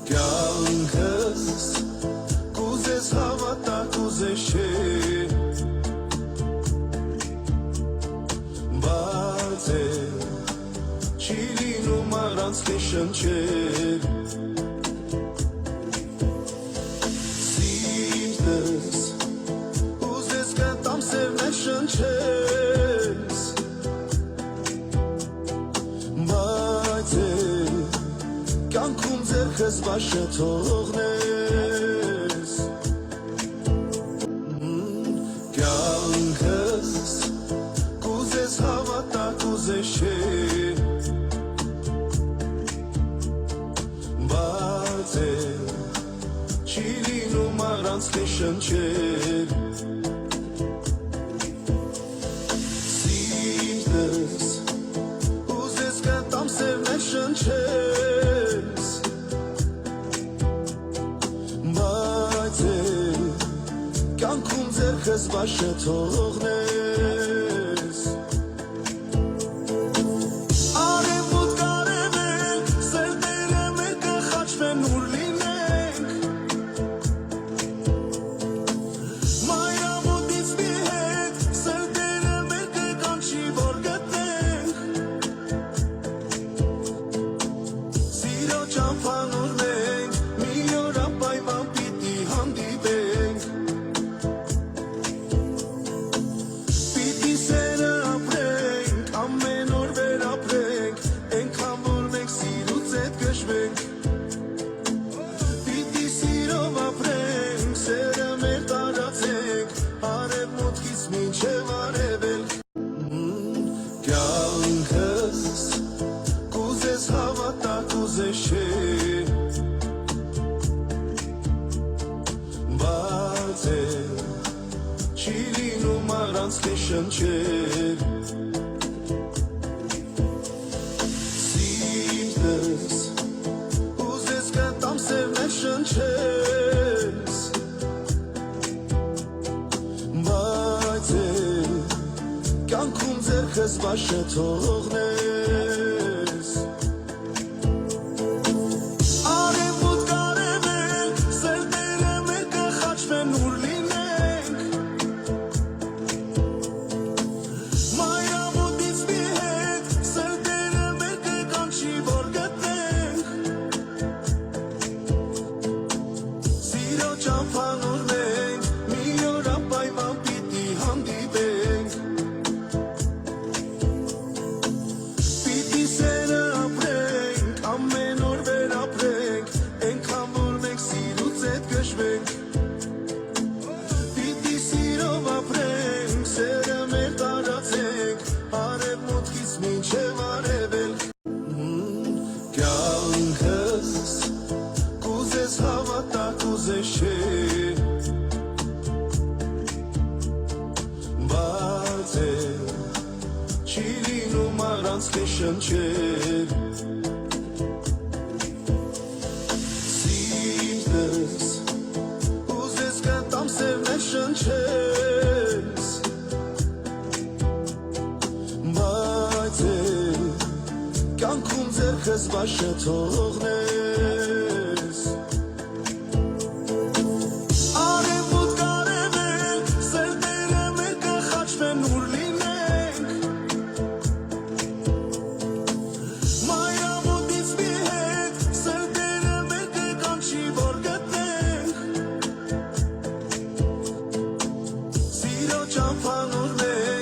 Կյանքս կուզես հավատա կուզես չէ Բայց է չի լինում առանց քեզ շնչել Սիրտս ուզես կտամ սերներ շնչես Բայց է կյանքում ձեռքս բաշը թողնես Կյանքս կուզես հավատա կուզես չէ Բայց է չի լինում առանց քեզ շնչել Սիրտս ուզես կտամ սերներ շնչես Բայց է կյանքում ձեռքս բաշը թողնես Արևոտ կարևել սերտերը մեր կխաչվեն ուր լինենք Մայրամոտից մի հետ սերտերը մեր կկանչի որ գտնենք Սիրո ճամփան ուռնենք մի օր անպայման պիտի հանդիպենք Պիտի սերը ապրենք ամեն օր վերապրենք Ենքան որ մենք սիրուց հետ գժվենք Պիտի սիրով ապրենք սերը մեր տարածենք Արևմուտքից մինչև արևելք Կյանքս կուզես հավատա կուզես չէ Բայց է չի լինում առանց քեզ շնչել Սիրտս ուզես կտամ սերներ շնչես Բայց է կյանքում ձեռքս բաշը թողնես Արևոտ կարևել սերտերը մեր կխաչվեն ուր լինենք Մայրամոտից մի հետ սերտերը մեր կկանչի որ գտնենք Սիրո ճամփան ուռնենք մի օր անպայման պիտի հանդիպենք Պիտի սերը ապրենք ամեն օր վերապրենք Ենքան որ մենք սիրուց հետ գժվենք Պիտի սիրով ապրենք սերը մեր տարածենք Արևմուտքից մինչև արևելք Կյանքս կուզես հավատա կուզես չէ Բայց է չի լինում առանց քեզ շնչել Սիրտս ուզես կտամ սերներ շնչես Բայց է չի լինում առանց քեզ շնչել Սիրտս ուզես կտամ սերներ շնչես Բայց է կյանքում ձեռքս բաշը թողնես Արևոտ կարևել սերտերը մեր կխաչվեն ուր լինենք Մայրամոտից մի հետ սերտերը մեր կկանչի որ գտնենք Մի օր անպայման պիտի հանդիպենք Պիտի սերը ապրենք ամեն օր վերապրենք Ենքան որ մենք սիրուց հետ գժվենք Պիտի սիրով ապրենք սերը մեր տարածենք Արևմուտքից մինչև արևելք Կյանքս կուզես հավատա կուզես չէ Բայց է չի լինում առանց քեզ շնչել Սիրտս ուզես կտամ սերներ շնչես Բայց է կյանքում ձեռքս բաշը թողնես Արևոտ կարևել սերտերը մեր կխաչվեն ուր լինենք Մայրամոտից մի հետ սերտերը մեր կկանչի որ գտնենք Սիրո ճամփան ուռնենք